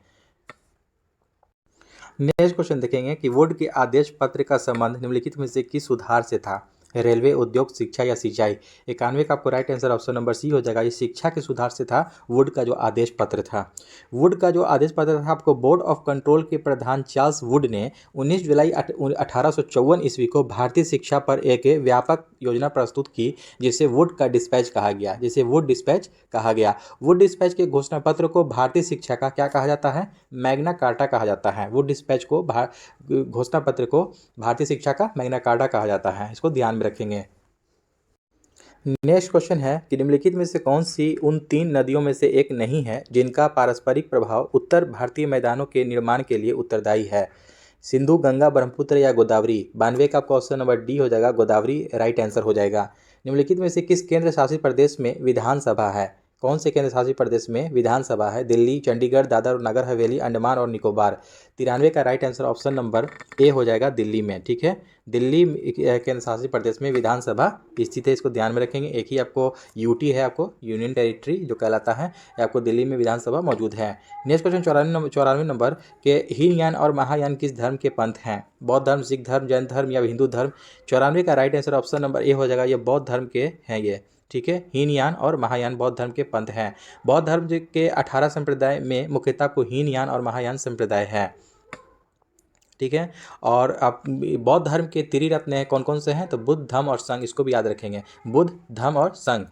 [SPEAKER 1] नेक्स्ट क्वेश्चन देखेंगे कि वुड के आदेश पत्र का संबंध निम्नलिखित में से किस सुधार से था? रेलवे, उद्योग, शिक्षा या सिंचाई? 91 का आपको right answer option number C हो जाएगा, ये शिक्षा के सुधार से था वुड का जो आदेश पत्र था। वुड का जो आदेश पत्र था आपको बोर्ड ऑफ कंट्रोल के प्रधान चार्ल्स वुड ने 19 जुलाई 1854 ईस्वी को भारतीय शिक्षा पर एक व्यापक योजना प्रस्तुत की, जिसे वुड का डिस्पैच कहा गया। वुड डिस्पैच के घोषणा पत्र को भारतीय शिक्षा का क्या कहा जाता है? मैग्ना कार्टा कहा जाता है। वुड डिस्पैच को घोषणा पत्र को भारतीय शिक्षा का मैग्ना कार्टा कहा जाता है, इसको ध्यान में रखेंगे। नेक्स्ट क्वेश्चन है कि निम्नलिखित में से कौन सी उन 3 नदियों में से एक नहीं है जिनका पारस्परिक प्रभाव उत्तर भारतीय मैदानों के निर्माण के लिए उत्तरदायी है? सिंधु, गंगा, ब्रह्मपुत्र या गोदावरी? 92 का आपका ऑप्शन नंबर डी हो जाएगा, गोदावरी राइट आंसर हो जाएगा। निम्नलिखित में से किस केंद्र शासित प्रदेश में विधानसभा है? कौन से केंद्र शासित प्रदेश में विधानसभा है? दिल्ली, चंडीगढ़, दादर और नगर हवेली, अंडमान और निकोबार? 93 का right answer option number A हो जाएगा, दिल्ली में। ठीक है, दिल्ली केंद्र शासित प्रदेश में विधानसभा स्थित है, इसको ध्यान में रखेंगे। एक ही आपको यूटी है, आपको यूनियन टेरिटरी जो कहलाता है, आपको दिल्ली में विधानसभा मौजूद है। नेक्स्ट क्वेश्चन 94 नंबर के, हीनयान और महायान किस धर्म के पंथ हैं? बौद्ध धर्म, सिख धर्म, जैन धर्म या हिंदू धर्म? 94 का right answer option number A हो जाएगा, ये बौद्ध धर्म के हैं ये। ठीक है, हीनयान और महायान बौद्ध धर्म के पंथ हैं। बौद्ध धर्म के 18 संप्रदाय में मुख्यतः को हीनयान और महायान संप्रदाय है। ठीक है, और आप बौद्ध धर्म के त्रिरत्न हैं, कौन कौन से हैं? तो बुद्ध, धम्म और संघ, इसको भी याद रखेंगे। बुद्ध, धम्म और संघ,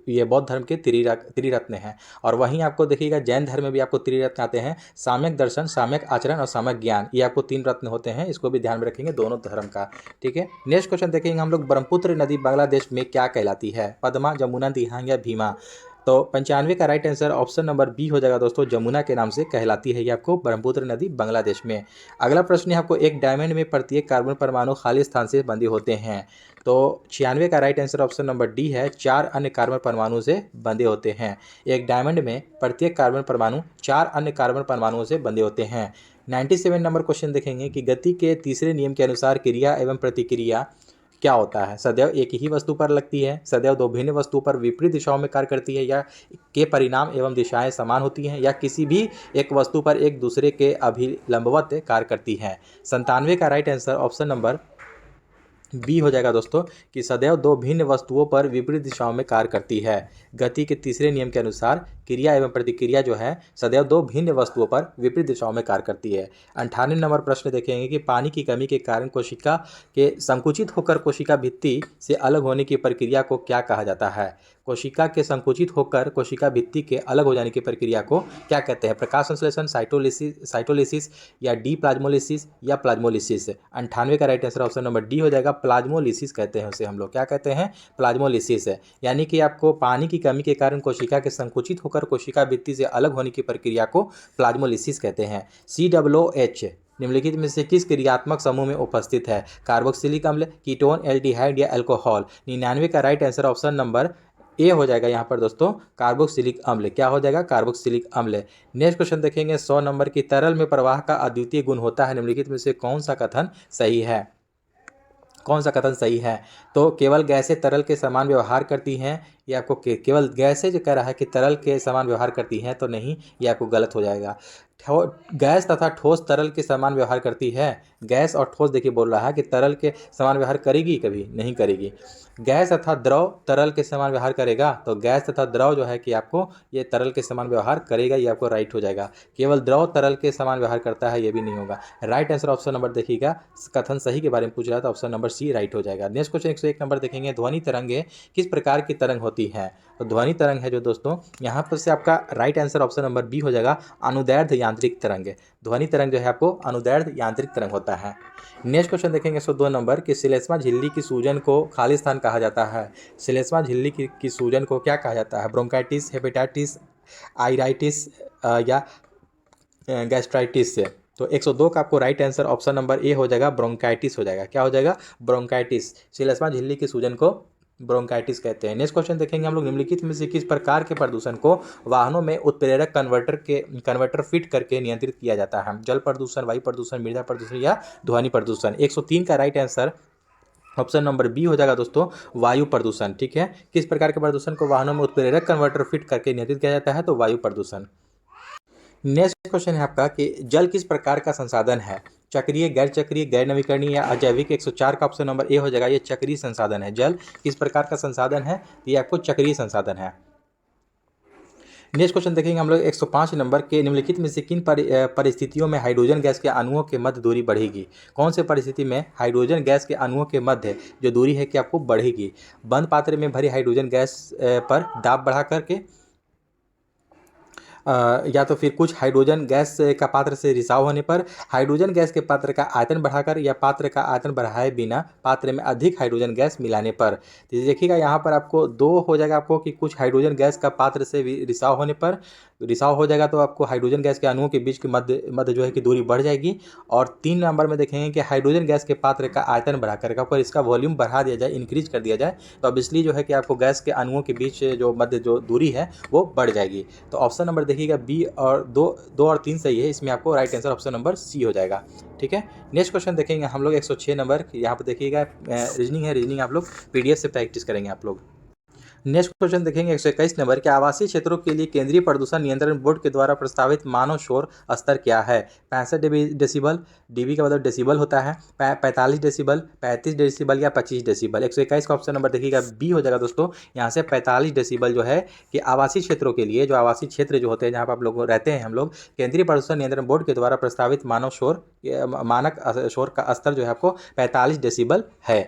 [SPEAKER 1] ये बौद्ध धर्म के त्रिरत्न हैं। और वहीं आपको देखिएगा जैन धर्म में भी आपको त्रिरत्न आते हैं, साम्यक दर्शन, साम्यक आचरण और साम्यक ज्ञान, ये आपको 3 रत्न होते हैं, इसको भी ध्यान में रखेंगे दोनों धर्म का। ठीक है, नेक्स्ट क्वेश्चन देखेंगे हम लोग, ब्रह्मपुत्र नदी बांग्लादेश में क्या कहलाती है? पद्मा, जमुना, दिहांग या भीमा? तो 95 का right answer option number B हो जाएगा दोस्तों, जमुना के नाम से कहलाती है ये आपको ब्रह्मपुत्र नदी बांग्लादेश में। अगला प्रश्न है आपको, एक डायमंड में प्रत्येक कार्बन परमाणु खाली स्थान से बंधे होते हैं। तो 96 का right answer option number D है, 4 अन्य कार्बन परमाणु से बंधे होते हैं। एक डायमंड में प्रत्येक कार्बन परमाणु 4 अन्य कार्बन परमाणुओं से बंधे होते हैं। 97 नंबर क्वेश्चन देखेंगे कि गति के तीसरे नियम के अनुसार क्रिया एवं प्रतिक्रिया क्या होता है। सदैव एक ही वस्तु पर लगती है, सदैव दो भिन्न वस्तुओं पर विपरीत दिशाओं में कार्य करती है, या के परिणाम एवं दिशाएं समान होती हैं, या किसी भी एक वस्तु पर एक दूसरे के अभिलंबवत कार्य करती है। 97 का right answer option number B हो जाएगा दोस्तों, कि सदैव दो भिन्न वस्तुओं पर विपरीत दिशाओं में कार्य करती है। गति के तीसरे नियम के अनुसार क्रिया एवं प्रतिक्रिया जो है सदैव दो भिन्न वस्तुओं पर विपरीत दिशाओं में कार्य करती है। 98 नंबर प्रश्न देखेंगे कि पानी की कमी के कारण कोशिका के संकुचित होकर कोशिका भित्ति से अलग होने की प्रक्रिया को क्या कहा जाता है। कोशिका के संकुचित होकर कोशिका भित्ति के अलग हो जाने की प्रक्रिया को क्या कहते हैं। प्रकाश संश्लेषण, साइटोलिसिस या डी प्लाज्मोलिसिस या प्लाज्मोलिसिस। 98 का right answer option number D हो जाएगा, प्लाज्मोलिसिस कहते हैं उसे हम लोग। क्या कहते हैं, प्लाज्मोलिसिस। यानी कि आपको पानी की कमी के कारण कोशिका के संकुचित होकर कोशिका भित्ति से अलग होने की प्रक्रिया को प्लाज्मोलिसिस कहते हैं। COOH निम्नलिखित में से किस क्रियात्मक समूह में उपस्थित है। कार्बोक्सिलिक अम्ल, कीटोन, एल्डिहाइड या अल्कोहल। 99 का right answer option number A हो जाएगा यहाँ पर दोस्तों, कार्बोक्सिलिक अम्ल। क्या हो जाएगा, कार्बोक्सिलिक अम्ल। नेक्स्ट क्वेश्चन देखेंगे 100 नंबर की, तरल में प्रवाह का अद्वितीय गुण होता है, निम्नलिखित में से कौन सा कथन सही है। कौन सा कथन सही है। तो केवल गैसें तरल के समान व्यवहार करती हैं, ये आपको केवल गैसें जो कह रहा है कि तरल के समान व्यवहार करती हैं, तो नहीं, ये आपको गलत हो जाएगा। गैस तथा ठोस तरल के समान व्यवहार करती है। गैस और ठोस देखिए बोल रहा है कि तरल के समान व्यवहार करेगी, कभी नहीं करेगी। गैस तथा द्रव तरल के समान व्यवहार करेगा, तो गैस तथा द्रव जो है कि आपको ये तरल के समान व्यवहार करेगा, ये आपको राइट हो जाएगा। केवल द्रव तरल के समान व्यवहार करता है, ये भी नहीं होगा। राइट आंसर ऑप्शन नंबर देखिएगा, कथन सही के बारे में पूछ रहा था, ऑप्शन नंबर सी राइट हो जाएगा। नेक्स्ट क्वेश्चन 101 नंबर देखेंगे, ध्वनि तरंगे किस प्रकार की तरंग होती है। तो ध्वनि तरंग है जो दोस्तों, यहाँ पर से आपका right answer option number B हो जाएगा, अनुदैर्ध्य यांत्रिक तरंग। ध्वनि तरंग जो है आपको अनुदैर्ध्य यांत्रिक तरंग होता है। नेक्स्ट क्वेश्चन देखेंगे 102 नंबर कि श्लेष्मा झिल्ली की सूजन को खाली स्थान कहा जाता है। श्लेष्मा झिल्ली की सूजन को क्या कहा जाता है। ब्रोंकाइटिस, हेपेटाइटिस, आइराइटिस या गैस्ट्राइटिस से। तो 102 का आपको right answer option number A हो जाएगा, ब्रोंकाइटिस हो जाएगा। क्या हो जाएगा, ब्रोंकाइटिस। श्लेष्मा झिल्ली की सूजन को ब्रोंकाइटिस कहते हैं। नेक्स्ट क्वेश्चन देखेंगे हम लोग, निम्नलिखित में से किस प्रकार के प्रदूषण को वाहनों में उत्प्रेरक कन्वर्टर फिट करके नियंत्रित किया जाता है। जल प्रदूषण, वायु प्रदूषण, मृदा प्रदूषण या ध्वनि प्रदूषण। 103 का right answer option number B हो जाएगा दोस्तों, वायु प्रदूषण। ठीक है, किस प्रकार के प्रदूषण को वाहनों में उत्प्रेरक कन्वर्टर फिट करके नियंत्रित किया जाता है, तो वायु प्रदूषण। नेक्स्ट क्वेश्चन है आपका कि जल किस प्रकार का संसाधन है। चक्रीय, गैर चक्रीय, गैर नवीकरणीय या अजैविक। 104 का ऑप्शन नंबर ए हो जाएगा, ये चक्रीय संसाधन है। जल किस प्रकार का संसाधन है, ये आपको चक्रीय संसाधन है। नेक्स्ट क्वेश्चन देखेंगे हम लोग 105 नंबर के, निम्नलिखित में से किन परिस्थितियों में हाइड्रोजन गैस के अणुओं के मध्य दूरी बढ़ेगी। कौन से परिस्थिति में हाइड्रोजन गैस के अणुओं के मध्य जो दूरी है कि आपको बढ़ेगी। बंद पात्र में भरी हाइड्रोजन गैस पर दाब बढ़ा करके, या तो फिर कुछ हाइड्रोजन गैस का पात्र से रिसाव होने पर, हाइड्रोजन गैस के पात्र का आयतन बढ़ाकर, या पात्र का आयतन बढ़ाए बिना पात्र में अधिक हाइड्रोजन गैस मिलाने पर। तो देखिएगा यहाँ पर आपको 2 हो जाएगा आपको कि कुछ हाइड्रोजन गैस का पात्र से रिसाव होने पर, रिसाव हो जाएगा तो आपको हाइड्रोजन गैस के अणुओं के बीच की मध्य जो है कि दूरी बढ़ जाएगी। और 3 नंबर में देखेंगे कि हाइड्रोजन गैस के पात्र का आयतन बढ़ाकर आपको इसका वॉल्यूम बढ़ा दिया जाए, इंक्रीज कर दिया जाए, तो अब इसलिए जो है कि आपको गैस के अणुओं के बीच जो मध्य जो दूरी है वो बढ़ जाएगी। तो ऑप्शन नंबर देखिएगा बी और 2 और 3 सही है, इसमें आपको right answer option number C हो जाएगा। ठीक है, नेक्स्ट क्वेश्चन देखेंगे हम लोग 106 नंबर, यहाँ पर देखिएगा रीजनिंग है, रीजनिंग आप लोग पीडीएफ से प्रैक्टिस करेंगे आप लोग। नेक्स्ट क्वेश्चन देखेंगे 121 नंबर के, आवासीय क्षेत्रों के लिए केंद्रीय प्रदूषण नियंत्रण बोर्ड के द्वारा प्रस्तावित मानव शोर स्तर क्या है। 65 डेसिबल, डीबी का मतलब डेसिबल होता है, 45 डेसिबल, 35 डेसिबल या 25 डेसिबल। 121 का ऑप्शन नंबर देखिएगा बी हो जाएगा दोस्तों, यहाँ से 45 डेसिबल जो है कि आवासीय क्षेत्रों के लिए, जो आवासीय क्षेत्र जो होते हैं जहाँ पर आप लोग रहते हैं हम लोग, केंद्रीय प्रदूषण नियंत्रण बोर्ड के द्वारा प्रस्तावित मानक शोर का स्तर जो है आपको 45 डेसिबल है।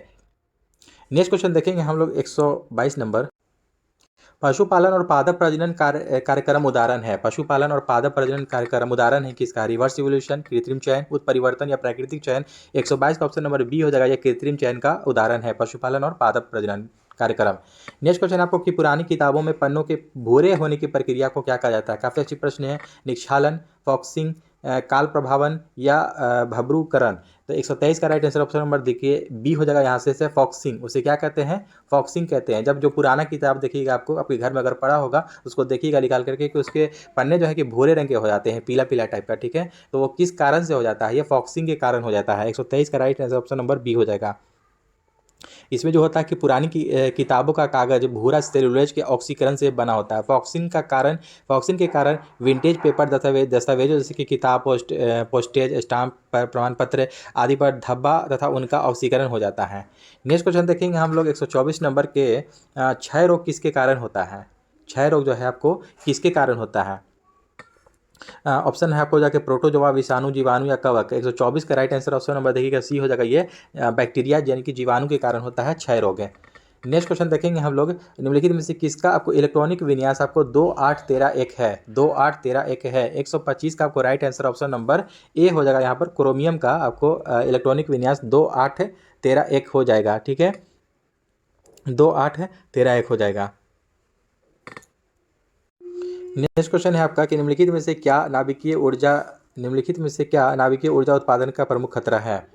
[SPEAKER 1] नेक्स्ट क्वेश्चन देखेंगे हम लोग 122 नंबर, पशुपालन और पादप प्रजनन कार्यक्रम उदाहरण है। पशुपालन और पादप प्रजनन कार्यक्रम उदाहरण है किसका। रिवर्स इवोल्यूशन, कृत्रिम चयन, उत्परिवर्तन या प्राकृतिक चयन। 122 का ऑप्शन नंबर बी हो जाएगा, यह कृत्रिम चयन का उदाहरण है, पशुपालन और पादप प्रजनन कार्यक्रम। नेक्स्ट क्वेश्चन आपको कि पुरानी किताबों में पन्नों के भूरे होने की प्रक्रिया को क्या कहा जाता है। काफ़ी अच्छी प्रश्न है। निक्षालन, फॉक्सिंग, काल प्रभावन या भब्रूकरण। तो 123 का राइट आंसर ऑप्शन नंबर देखिए बी हो जाएगा यहाँ से फॉक्सिंग। उसे क्या कहते हैं? फॉक्सिंग कहते हैं। जब जो पुराना किताब देखिएगा आपको आपके घर में अगर पड़ा होगा उसको देखिएगा निकाल करके कि उसके पन्ने जो है कि भूरे रंग के हो जाते हैं, पीला पीला टाइप का, ठीक है। तो वो किस कारण से हो जाता है? ये फॉक्सिंग के कारण हो जाता है। 123 का right answer option number B हो जाएगा। इसमें जो होता है कि पुरानी किताबों का कागज भूरा सेलुलोज के ऑक्सीकरण से बना होता है। फॉक्सिंग के कारण विंटेज पेपर दस्तावेजों जैसे कि किताब, पोस्टेज स्टाम्प पर प्रमाण पत्र आदि पर धब्बा तथा उनका ऑक्सीकरण हो जाता है। नेक्स्ट क्वेश्चन देखेंगे हम लोग 124 नंबर के क्षय रोग किसके कारण होता है? क्षय रोग जो है आपको किसके कारण होता है? ऑप्शन है आपको जाके प्रोटोजोआ, विषाणु, जीवाणु या कवक। 124 का राइट आंसर ऑप्शन नंबर देखिएगा सी हो जाएगा। ये बैक्टीरिया यानी कि जीवाणु के कारण होता है क्षय रोग है। नेक्स्ट क्वेश्चन देखेंगे हम लोग निम्नलिखित में से किसका आपको इलेक्ट्रॉनिक विन्यास आपको 2813 है? 2813 है। 125 का आपको right answer option number A हो जाएगा। यहाँ पर क्रोमियम का आपको इलेक्ट्रॉनिक विन्यास 2813 हो जाएगा, ठीक है। 2813 हो जाएगा। नेक्स्ट क्वेश्चन है आपका कि निम्नलिखित में से क्या नाभिकीय ऊर्जा उत्पादन का प्रमुख खतरा है?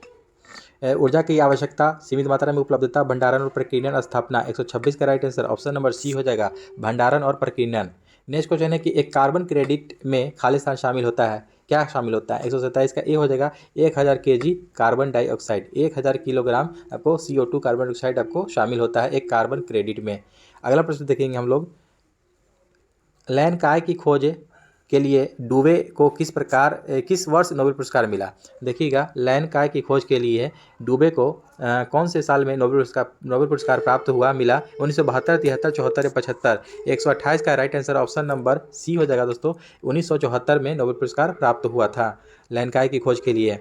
[SPEAKER 1] ऊर्जा की आवश्यकता, सीमित मात्रा में उपलब्धता, भंडारण और प्रकीर्णन स्थापना। 126 का right answer option number C हो जाएगा, भंडारण और प्रकीर्णन। नेक्स्ट क्वेश्चन है कि एक कार्बन क्रेडिट में खालिस्तान शामिल होता है, क्या शामिल होता है? 127 का ए हो जाएगा 1000 kg कार्बन डाइऑक्साइड, 1000 किलोग्राम आपको CO2 कार्बन डाइऑक्साइड आपको शामिल होता है एक कार्बन क्रेडिट में। अगला प्रश्न देखेंगे हम लोग, लैन काय की खोज के लिए डूबे को किस वर्ष नोबेल पुरस्कार मिला? देखिएगा, लैन काय की खोज के लिए डूबे को कौन से साल में नोबेल पुरस्कार प्राप्त हुआ मिला? 1972, 73, 74 या 75। 128 का right answer option number C हो जाएगा दोस्तों। 1974 में नोबेल पुरस्कार प्राप्त हुआ था लैन काय की खोज के लिए।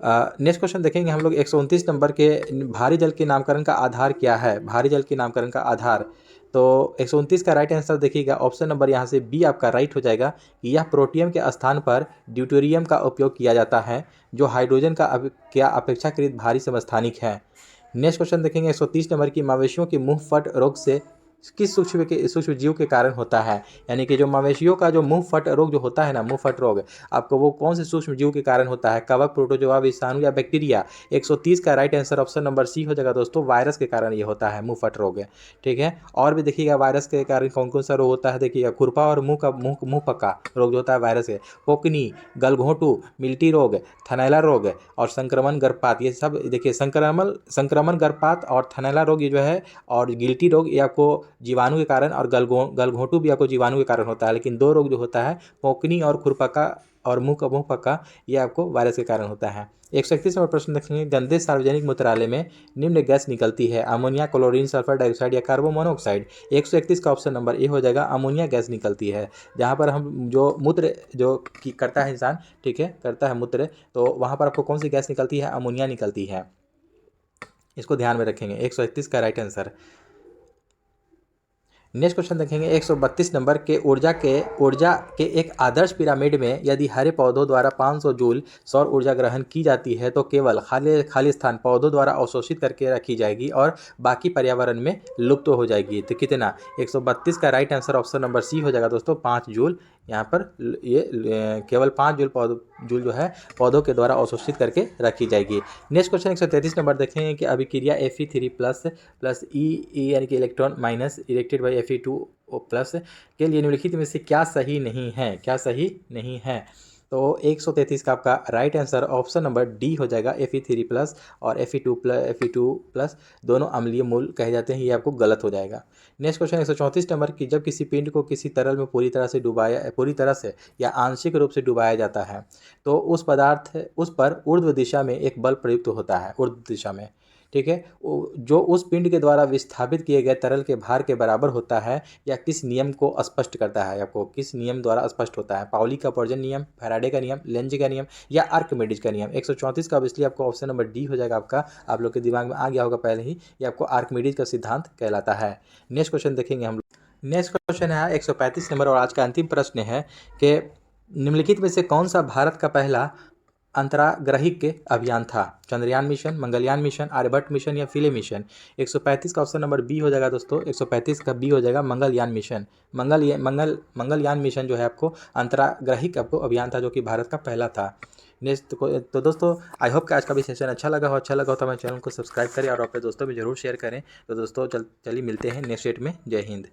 [SPEAKER 1] नेक्स्ट क्वेश्चन देखेंगे हम लोग 129 नंबर के, भारी जल के नामकरण का आधार क्या है? भारी जल के नामकरण का आधार, तो 129 का राइट आंसर देखिएगा ऑप्शन नंबर यहाँ से बी आपका राइट हो जाएगा कि यह प्रोटियम के स्थान पर ड्यूटेरियम का उपयोग किया जाता है जो हाइड्रोजन का अपेक्षाकृत भारी समस्थानिक है। नेक्स्ट क्वेश्चन देखेंगे 130 नंबर की, मवेशियों के मुंह फट रोग से किस सूक्ष्म जीव के कारण होता है? यानी कि जो मवेशियों का जो मुंह फट रोग जो होता है ना, मुंह फट रोग आपको वो कौन से सूक्ष्म जीव के कारण होता है? कवक, प्रोटोजोआ, विषाणु या बैक्टीरिया। 130 का right answer option number C हो जाएगा दोस्तों, वायरस के कारण ये होता है मुंह फट रोग, ठीक है। और भी देखिएगा वायरस के कारण कौन कौन सा रोग होता है, देखिएगा खुरपा और मुंह पका रोग जो होता है वायरस है, पोकनी, गलघोंटू, मिल्टी रोग, थनैला रोग और संक्रमण गर्भपात। ये सब देखिए संक्रमण गर्भपात और थनैला रोग ये जो है और गिल्टी रोग ये आपको जीवाणु के कारण और गलघोंटू भी आपको जीवाणु के कारण होता है। लेकिन दो रोग जो होता है पोकनी और खुरपका और मुंह पक्का ये आपको वायरस के कारण होता है। 131 नंबर प्रश्न देखेंगे, गंदे सार्वजनिक मूत्रालय में निम्न गैस निकलती है? अमोनिया, क्लोरीन, सल्फर डाइऑक्साइड या कार्बन मोनोऑक्साइड। 131 का ऑप्शन नंबर ए हो जाएगा, अमोनिया गैस निकलती है। जहाँ पर हम जो मूत्र जो करता है इंसान, ठीक है, करता है मूत्र, तो वहाँ पर आपको कौन सी गैस निकलती है? अमोनिया निकलती है। इसको ध्यान में रखेंगे। 131 का राइट आंसर। नेक्स्ट क्वेश्चन देखेंगे 132 नंबर के, ऊर्जा के एक आदर्श पिरामिड में यदि हरे पौधों द्वारा 500 जूल सौर ऊर्जा ग्रहण की जाती है तो केवल खाली स्थान पौधों द्वारा अवशोषित करके रखी जाएगी और बाकी पर्यावरण में लुप्त हो जाएगी। तो कितना? 132 का right answer option number C हो जाएगा दोस्तों, 5 जूल। यहाँ पर ये केवल 5 जूल जो है पौधों के द्वारा अवशोषित करके रखी जाएगी। नेक्स्ट क्वेश्चन 133 नंबर देखेंगे कि अभिक्रिया Fe3+ ई यानी कि electron minus erected by Fe2+ के लिए निम्नलिखित में से क्या सही नहीं है? क्या सही नहीं है? तो 133 का आपका right answer option number D हो जाएगा। Fe3+ और Fe2+ दोनों अम्लीय मूल कहे जाते हैं, ये आपको गलत हो जाएगा। नेक्स्ट क्वेश्चन 134 नंबर की, जब किसी पिंड को किसी तरल में पूरी तरह से या आंशिक रूप से डुबाया जाता है तो उस पर ऊर्ध्व दिशा में एक बल प्रयुक्त होता है, ऊर्ध्व दिशा में, ठीक है, जो उस पिंड के द्वारा विस्थापित किए गए तरल के भार के बराबर होता है या किस नियम को स्पष्ट करता है? आपको किस नियम द्वारा स्पष्ट होता है? पाउली का अपवर्जन नियम, फैराडे का नियम, लेंज का नियम या आर्किमिडीज का नियम। 134 का ऑब्वियसली आपको ऑप्शन नंबर डी हो जाएगा आपका, आप लोग के दिमाग में आ गया होगा पहले ही, ये आपको आर्किमिडीज का सिद्धांत कहलाता है। नेक्स्ट क्वेश्चन देखेंगे हम लोग। नेक्स्ट क्वेश्चन है 135 नंबर और आज का अंतिम प्रश्न है कि निम्नलिखित में से कौन सा भारत का पहला अंतराग्रहिक के अभियान था? Chandrayaan mission, Mangalyaan mission, Aryabhata mission या फिले मिशन? 135 का ऑप्शन नंबर बी हो जाएगा दोस्तों। 135 का बी हो जाएगा मंगलयान मिशन। मंगलयान मिशन जो है आपको अंतराग्रहिक आपको अभियान था, जो कि भारत का पहला था। नेक्स्ट तो दोस्तों आई होप कि आज का भी सेशन अच्छा लगा हो तो हमारे चैनल को सब्सक्राइब करें और अपने दोस्तों में जरूर शेयर करें। तो दोस्तों चलिए मिलते हैं नेक्स्ट डेट में। जय हिंद।